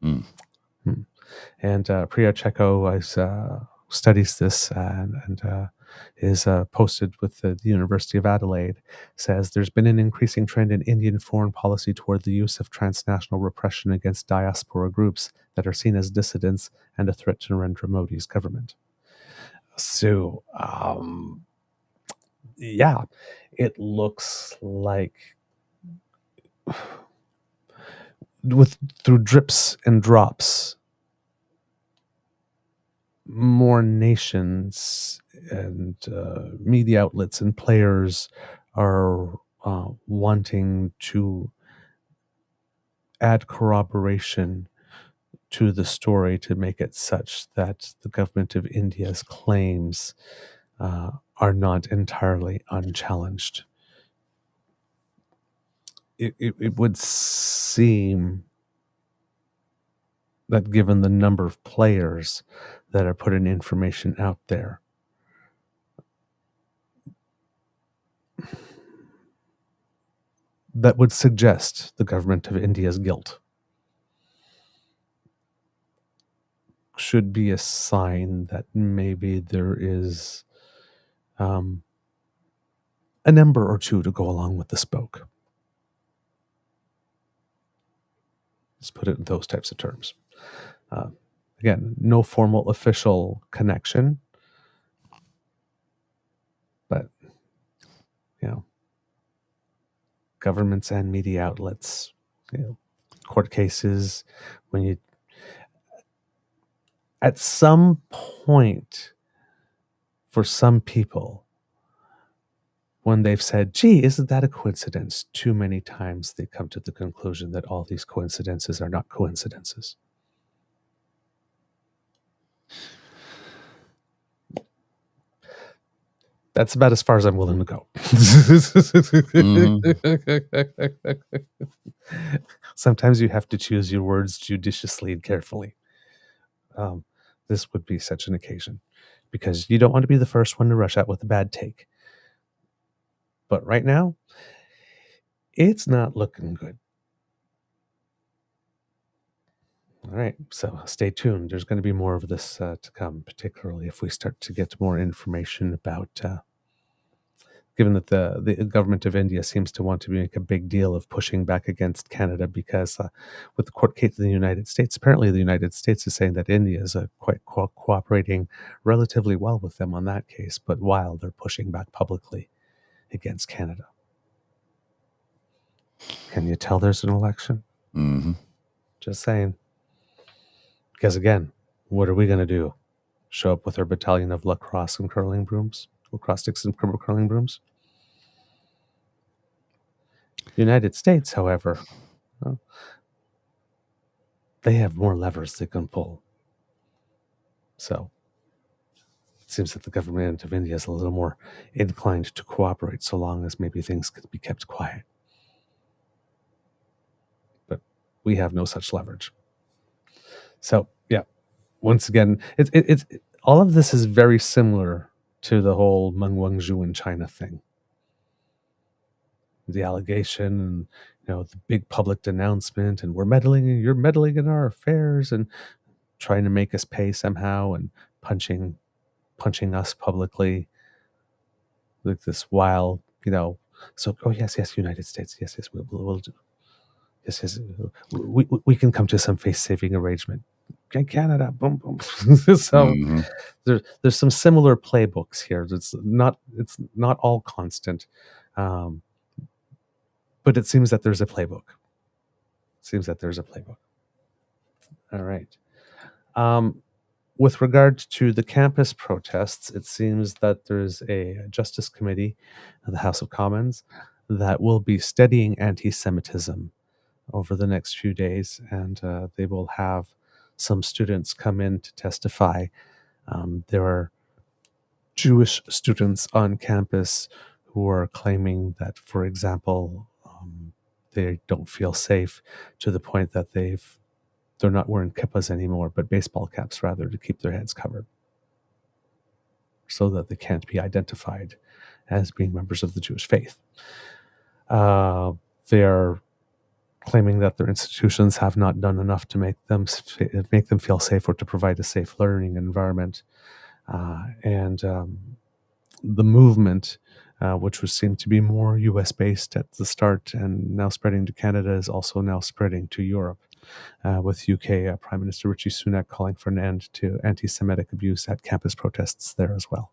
And Priya Cheko studies this and is posted with the University of Adelaide, says there's been an increasing trend in Indian foreign policy toward the use of transnational repression against diaspora groups that are seen as dissidents and a threat to Narendra Modi's government. So, yeah, it looks like through drips and drops, more nations and media outlets and players are wanting to add corroboration to the story to make it such that the government of India's claims are not entirely unchallenged. It would seem that given the number of players that are putting information out there, that would suggest the government of India's guilt, should be a sign that maybe there is a number or two to go along with the spoke. Let's put it in those types of terms. Again, no formal official connection, but, governments and media outlets, court cases, at some point, for some people, when they've said, gee, isn't that a coincidence? Too many times they come to the conclusion that all these coincidences are not coincidences. That's about as far as I'm willing to go. Sometimes you have to choose your words judiciously and carefully. This would be such an occasion, because you don't want to be the first one to rush out with a bad take. But right now, it's not looking good. All right, so stay tuned. There's going to be more of this to come, particularly if we start to get more information about, given that the government of India seems to want to make a big deal of pushing back against Canada, because with the court case in the United States, apparently the United States is saying that India is quite cooperating relatively well with them on that case, but while they're pushing back publicly against Canada. Can you tell there's an election? Mm-hmm. Just saying. Because again, what are we going to do? Show up with our battalion of lacrosse and curling brooms? Lacrosse sticks and curling brooms? The United States, however, they have more levers they can pull. So it seems that the government of India is a little more inclined to cooperate, so long as maybe things can be kept quiet. But we have no such leverage. So, yeah, once again, it's all of this is very similar to the whole Meng Wanzhou in China thing. The allegation and, the big public denouncement, and you're meddling in our affairs and trying to make us pay somehow, and punching us publicly like this while, so, oh, yes, United States, yes, we'll do. Yes, we can come to some face-saving arrangement. Canada, boom, boom. So there's some similar playbooks here. It's not all constant. But it seems that there's a playbook. All right. With regard to the campus protests, it seems that there's a Justice Committee of the House of Commons that will be studying anti-Semitism over the next few days, and they will have some students come in to testify. There are Jewish students on campus who are claiming that, for example, they don't feel safe to the point that they're not wearing kippas anymore, but baseball caps rather, to keep their heads covered so that they can't be identified as being members of the Jewish faith. They're claiming that their institutions have not done enough to make them feel safe or to provide a safe learning environment. And the movement, which was seemed to be more US based at the start and now spreading to Canada, is also now spreading to Europe, with UK Prime Minister Rishi Sunak calling for an end to anti-Semitic abuse at campus protests there as well.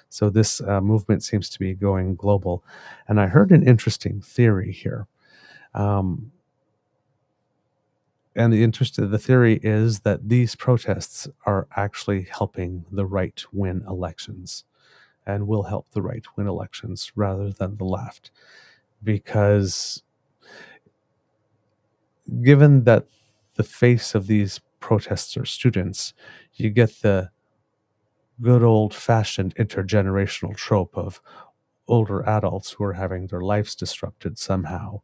So this movement seems to be going global. And I heard an interesting theory here. And the theory is that these protests are actually helping the right win elections, and will help the right win elections rather than the left. Because given that the face of these protests are students, you get the good old-fashioned intergenerational trope of older adults who are having their lives disrupted somehow,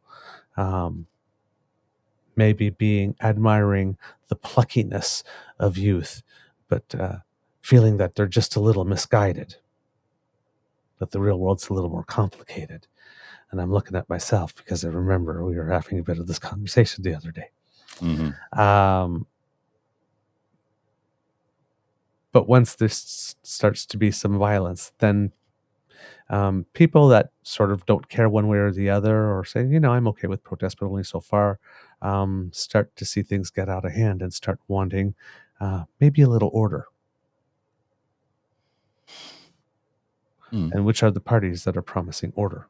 maybe admiring the pluckiness of youth, but feeling that they're just a little misguided, that the real world's a little more complicated. And I'm looking at myself because I remember we were having a bit of this conversation the other day. Mm-hmm. But once there starts to be some violence, then people that sort of don't care one way or the other, or say, I'm okay with protest, but only so far, start to see things get out of hand and start wanting maybe a little order. And which are the parties that are promising order?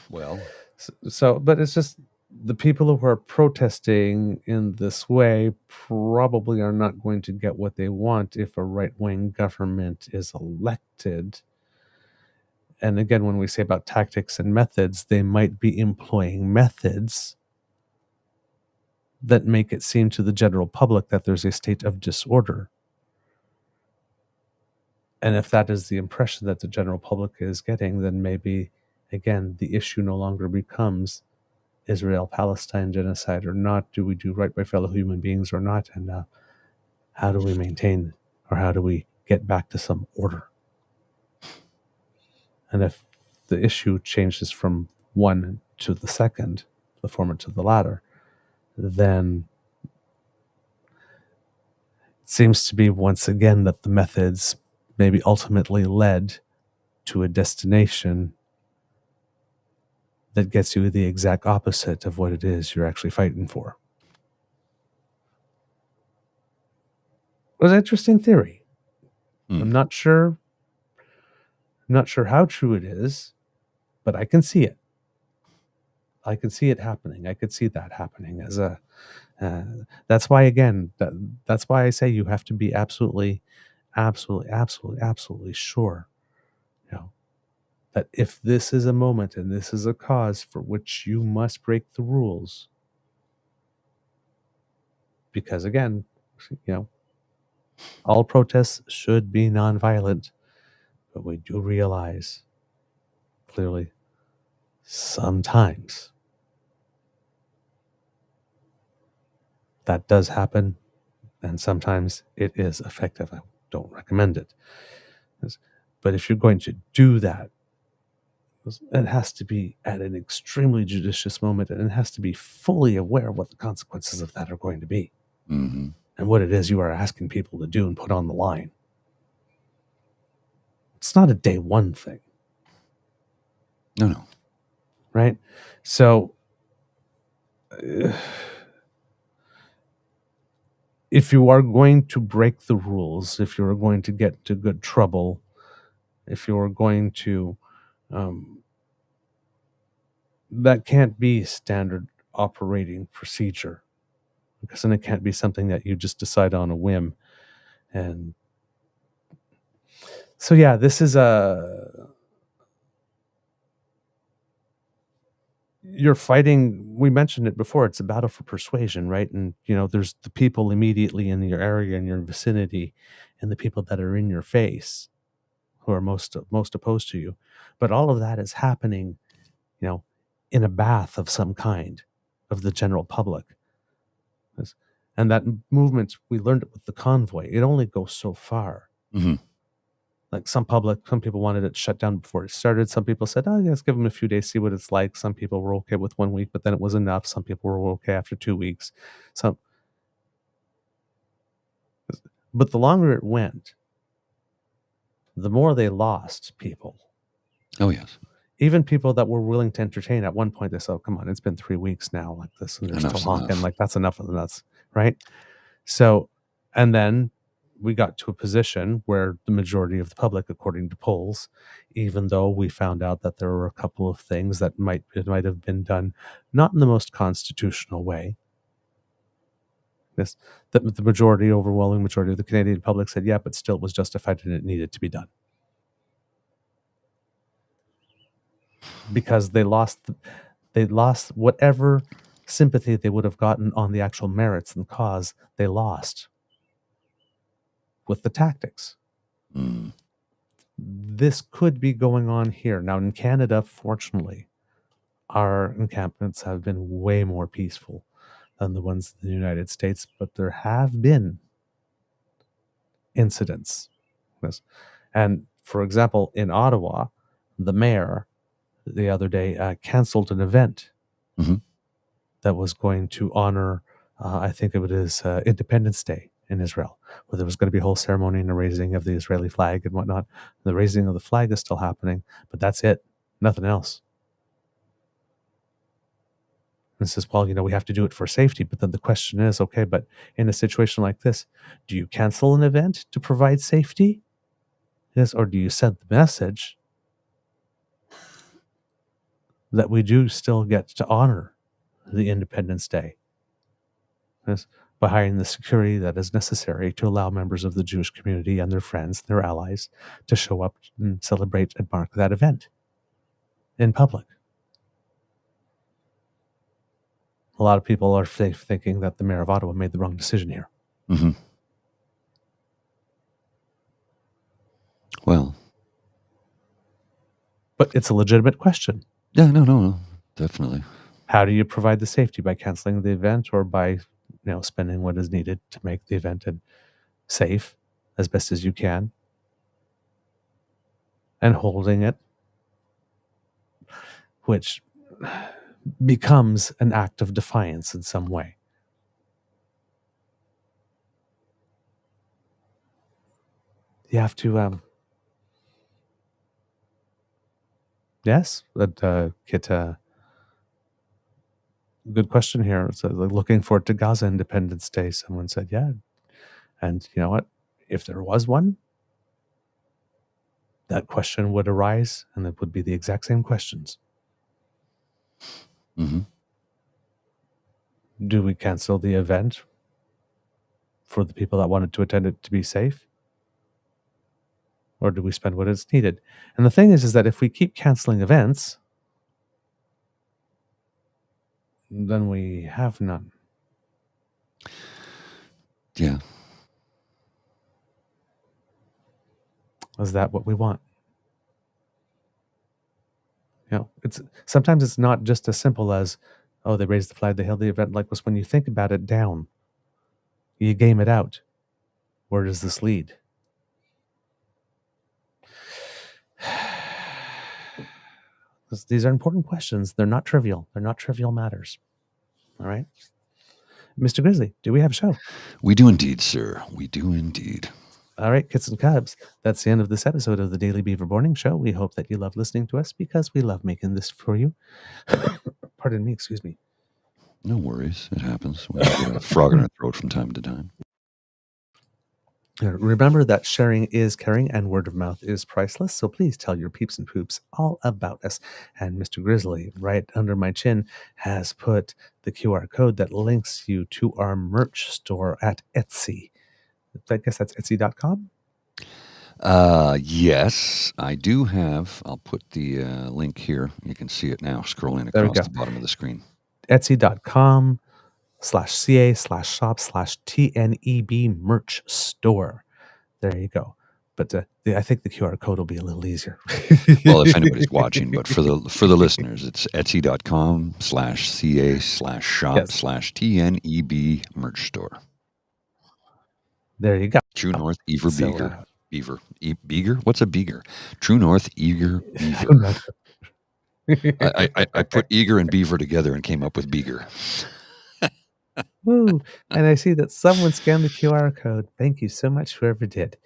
Well, but it's just the people who are protesting in this way probably are not going to get what they want if a right-wing government is elected. And again, when we say about tactics and methods, they might be employing methods that make it seem to the general public that there's a state of disorder. And if that is the impression that the general public is getting, then maybe, again, the issue no longer becomes Israel-Palestine genocide or not. Do we do right by fellow human beings or not? And how do we maintain, or how do we get back to some order? And if the issue changes from one to the second, the former to the latter, then it seems to be once again that the methods maybe ultimately led to a destination that gets you the exact opposite of what it is you're actually fighting for. It was an interesting theory. I'm not sure how true it is, but I can see it. I can see it happening. I could see that happening as a. That's why, again, that's why I say you have to be absolutely sure, that if this is a moment and this is a cause for which you must break the rules, because again, all protests should be nonviolent, but we do realize clearly sometimes that does happen, and sometimes it is effective. I don't recommend it. But if you're going to do that, it has to be at an extremely judicious moment, and it has to be fully aware of what the consequences of that are going to be, and what it is you are asking people to do and put on the line. It's not a day one thing. No. Right? So if you are going to break the rules, if you are going to get into good trouble, if you're going to, that can't be standard operating procedure, because then it can't be something that you just decide on a whim. And so, yeah, this is you're fighting, we mentioned it before, it's a battle for persuasion, right? And, there's the people immediately in your area, in your vicinity, and the people that are in your face who are most opposed to you. But all of that is happening, in a bath of some kind of the general public. And that movement, we learned it with the convoy. It only goes so far. Mm-hmm. Like some people wanted it shut down before it started. Some people said, oh, let's give them a few days, see what it's like. Some people were okay with 1 week, but then it was enough. Some people were okay after 2 weeks. But the longer it went, the more they lost people. Oh, yes. Even people that were willing to entertain. At one point, they said, oh, come on, it's been 3 weeks now, like this, and they're Enough's still honking. enough. Like, that's enough of the nuts, right? So, and then we got to a position where the majority of the public, according to polls, even though we found out that there were a couple of things that might have been done not in the most constitutional way, the majority, overwhelming majority of the Canadian public said, yeah, but still it was justified and it needed to be done. Because they lost whatever sympathy they would have gotten on the actual merits and cause, they lost with the tactics. Mm. This could be going on here. Now, in Canada, fortunately, our encampments have been way more peaceful than the ones in the United States, but there have been incidents. And, for example, in Ottawa, the mayor the other day canceled an event Mm-hmm. that was going to honor, I think it was Independence Day in Israel, where there was going to be a whole ceremony and a raising of the Israeli flag and whatnot. The raising of the flag is still happening, but that's it. Nothing else. And says, well, we have to do it for safety. But then the question is, okay, but in a situation like this, do you cancel an event to provide safety? Yes, or do you send the message that we do still get to honor the Independence Day? Yes, by hiring the security that is necessary to allow members of the Jewish community and their friends, their allies, to show up and celebrate and mark that event in public. A lot of people are thinking that the mayor of Ottawa made the wrong decision here. Mm-hmm. Well. But it's a legitimate question. Yeah, no, definitely. How do you provide the safety? By canceling the event or by spending what is needed to make the event safe as best as you can and holding it, which becomes an act of defiance in some way. You have to yes, but Kit, good question here. So, looking forward to Gaza Independence Day, someone said, yeah. And you know what? If there was one, that question would arise, and it would be the exact same questions. Mm-hmm. Do we cancel the event for the people that wanted to attend it to be safe? Or do we spend what is needed? And the thing is that if we keep canceling events, then we have none. Yeah. Is that what we want? Sometimes it's not just as simple as, oh, they raised the flag, they held the event. Like, when you think about it down, you game it out. Where does this lead? These are important questions. They're not trivial. They're not trivial matters. All right. Mr. Grizzly, do we have a show? We do indeed, sir. We do indeed. All right, Kits and Kubs, that's the end of this episode of the Daily Beaver Morning Show. We hope that you love listening to us because we love making this for you. Pardon me, excuse me. No worries. It happens. We get a frog in our throat from time to time. Remember that sharing is caring and word of mouth is priceless. So please tell your peeps and poops all about us. And Mr. Grizzly, right under my chin, has put the QR code that links you to our merch store at Etsy. I guess that's Etsy.com. Yes, I do have. I'll put the link here. You can see it now scrolling There we across go. the bottom of the screen. Etsy.com/ca/shop/TNEB merch store. There you go. But I think the QR code will be a little easier. Well, if anybody's watching, but for the listeners, it's etsy.com/ca/shop/TNEB merch store. There you go. True North Eager So, Beaver. Beaver. Beaver? What's a beager? True North Eager Beaver. I put eager and beaver together and came up with beager. Woo! And I see that someone scanned the QR code. Thank you so much, whoever did.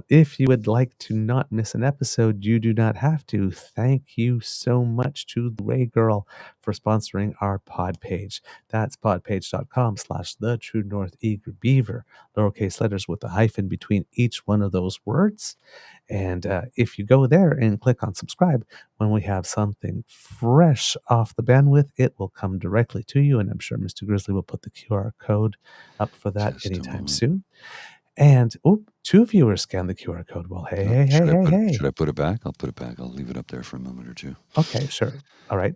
If you would like to not miss an episode, you do not have to. Thank you so much to the Ray Girl for sponsoring our pod page. That's podpage.com/the True North Eager Beaver, lowercase letters with a hyphen between each one of those words. And if you go there and click on subscribe, when we have something fresh off the bandwidth, it will come directly to you. And I'm sure Mr. Grizzly will put the QR code up for that Just a anytime moment. soon. And two viewers scan the QR code. Well, hey. Should I put it back? I'll put it back. I'll leave it up there for a moment or two. Okay, sure. All right.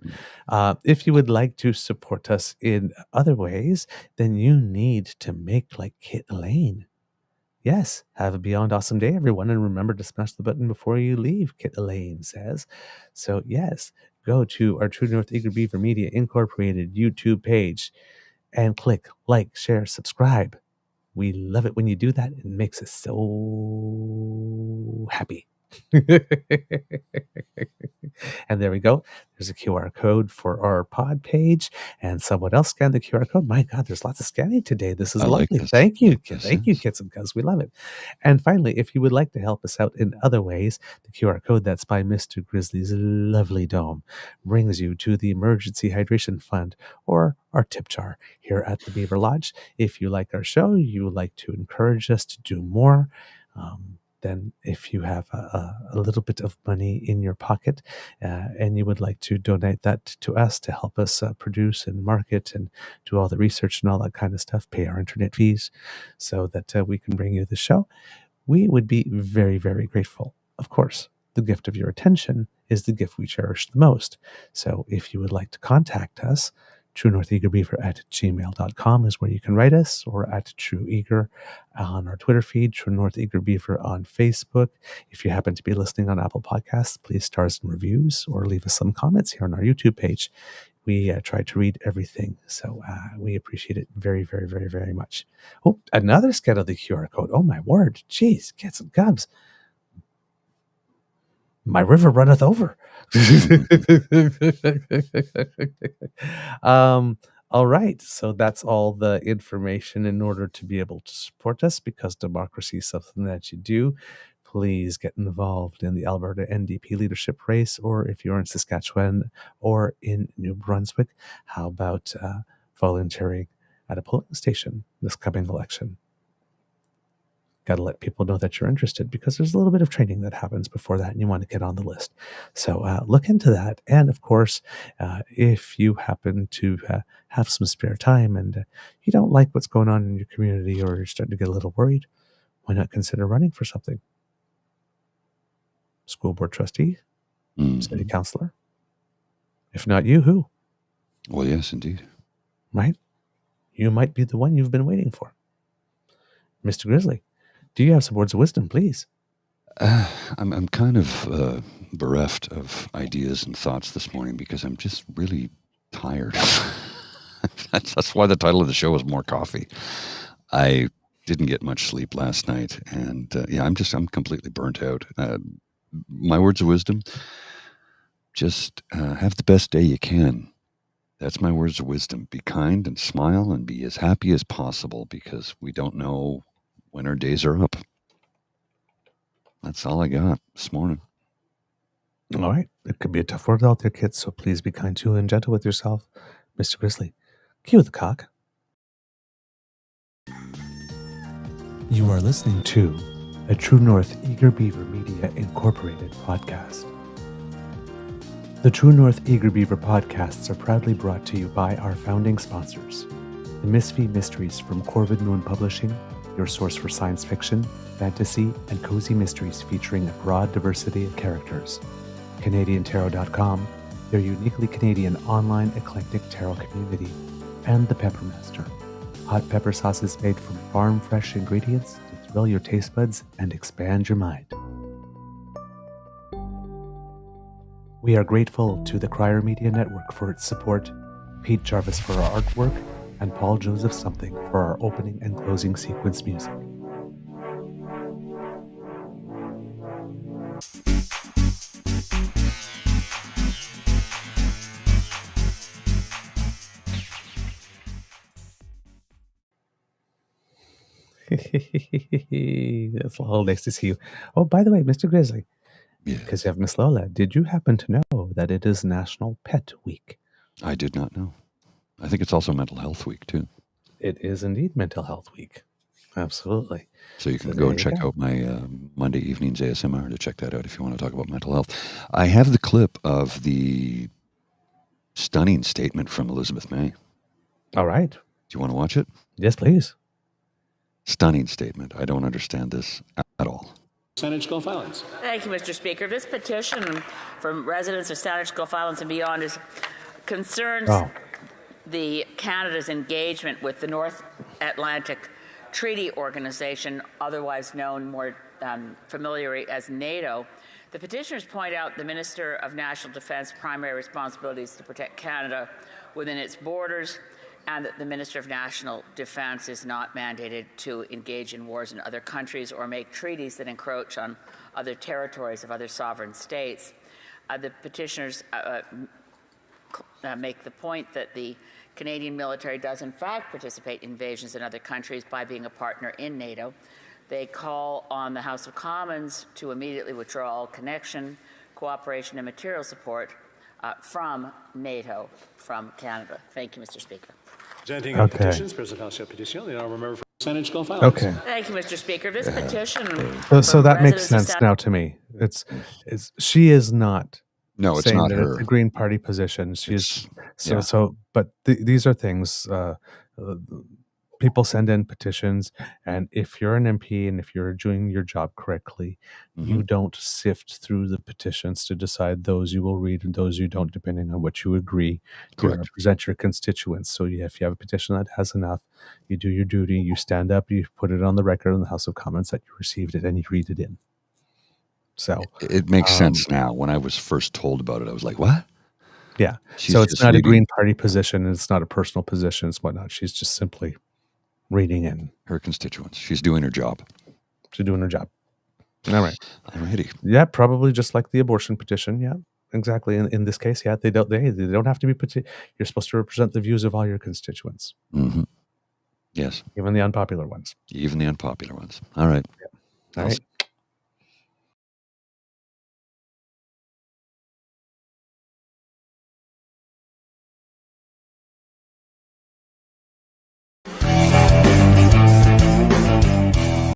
If you would like to support us in other ways, then you need to make like Kit Elaine. Yes, have a beyond awesome day, everyone, and remember to smash the button before you leave, Kit Elaine says. So yes, go to our True North Eager Beaver Media Incorporated YouTube page and click like, share, subscribe. We love it when you do that. It makes us so happy. And there we go. There's a QR code for our pod page, and someone else scanned the QR code. My God, there's lots of scanning today. This is I like lovely. this. Thank you. Yes, Thank you, yes. Kits and Cuz. We love it. And finally, if you would like to help us out in other ways, the QR code that's by Mr. Grizzly's lovely dome brings you to the Emergency Hydration Fund or our tip jar here at the Beaver Lodge. If you like our show, you would like to encourage us to do more, then if you have a little bit of money in your pocket and you would like to donate that to us to help us produce and market and do all the research and all that kind of stuff, pay our internet fees so that we can bring you the show, we would be very, very grateful. Of course, the gift of your attention is the gift we cherish the most. So if you would like to contact us, TrueNorthEagerBeaver@gmail.com is where you can write us, or at TrueEager on our Twitter feed, True North Eager Beaver on Facebook. If you happen to be listening on Apple Podcasts, please stars and reviews or leave us some comments here on our YouTube page. We try to read everything, so we appreciate it very, very, very, very much. Oh, another scan of the QR code. Oh, my word. Jeez, get some Kubs. My river runneth over. All right. So that's all the information in order to be able to support us, because democracy is something that you do. Please get involved in the Alberta NDP leadership race, or if you're in Saskatchewan or in New Brunswick, how about volunteering at a polling station this coming election? Got to let people know that you're interested, because there's a little bit of training that happens before that and you want to get on the list. So look into that. And of course, if you happen to have some spare time and you don't like what's going on in your community, or you're starting to get a little worried, why not consider running for something? School board trustee, city councilor. If not you, who? Well, yes, indeed. Right? You might be the one you've been waiting for. Mr. Grizzly, do you have some words of wisdom, please? I'm kind of bereft of ideas and thoughts this morning because I'm just really tired. That's why the title of the show is More Coffee. I didn't get much sleep last night, and I'm completely burnt out. My words of wisdom: just have the best day you can. That's my words of wisdom. Be kind and smile and be as happy as possible, because we don't know when our days are up. That's all I got this morning. All right. It could be a tough world out there, kids, so please be kind to and gentle with yourself. Mr. Grizzly, cue the cock. You are listening to a True North Eager Beaver Media Incorporated podcast. The True North Eager Beaver podcasts are proudly brought to you by our founding sponsors, the Misfit Mysteries from Corvid Moon Publishing, your source for science fiction, fantasy, and cozy mysteries featuring a broad diversity of characters. CanadianTarot.com, their uniquely Canadian online eclectic tarot community, and the Peppermaster, hot pepper sauces made from farm-fresh ingredients to thrill your taste buds and expand your mind. We are grateful to the Crier Media Network for its support, Pete Jarvis for our artwork, and Paul Joseph Something for our opening and closing sequence music. That's all nice to see you. Oh, by the way, Mr. Grizzly, because you have Miss Lola, did you happen to know that it is National Pet Week? I did not know. I think it's also Mental Health Week, too. It is indeed Mental Health Week. Absolutely. So you can go and check out my Monday evening's ASMR to check that out if you want to talk about mental health. I have the clip of the stunning statement from Elizabeth May. All right. Do you want to watch it? Yes, please. Stunning statement. I don't understand this at all. Saanich Gulf Islands. Thank you, Mr. Speaker. This petition from residents of Saanich Gulf Islands and beyond concerns the Canada's engagement with the North Atlantic Treaty Organization, otherwise known more familiarly as NATO. The petitioners point out the Minister of National Defence primary responsibilities to protect Canada within its borders, and that the Minister of National Defence is not mandated to engage in wars in other countries or make treaties that encroach on other territories of other sovereign states. The petitioners make the point that the Canadian military does in fact participate in invasions in other countries by being a partner in NATO. They call on the House of Commons to immediately withdraw all connection, cooperation, and material support from NATO, from Canada. Thank you, Mr. Speaker. Presenting petitions, President Petition, the honourable member for Saanich Gulf Islands. Okay. Thank you, Mr. Speaker. This petition. So that makes sense now to me. She is not. No, it's saying not that her. It's a Green Party position. She's yeah. But these are things. People send in petitions, and if you're an MP and if you're doing your job correctly, you don't sift through the petitions to decide those you will read and those you don't, depending on what you agree to represent your constituents. So if you have a petition that has enough, you do your duty, you stand up, you put it on the record in the House of Commons that you received it, and you read it in. So it makes sense now. When I was first told about it, I was like, what? Yeah. She's so it's not reading. a Green Party position, and it's not a personal position, it's whatnot. She's just simply reading in her constituents. She's doing her job. She's doing her job. All right. Alrighty. Yeah, probably just like the abortion petition. Yeah, exactly. In this case, yeah, they don't have to be you're supposed to represent the views of all your constituents. Mm-hmm. Yes. Even the unpopular ones. Even the unpopular ones. All right. Yeah. All right.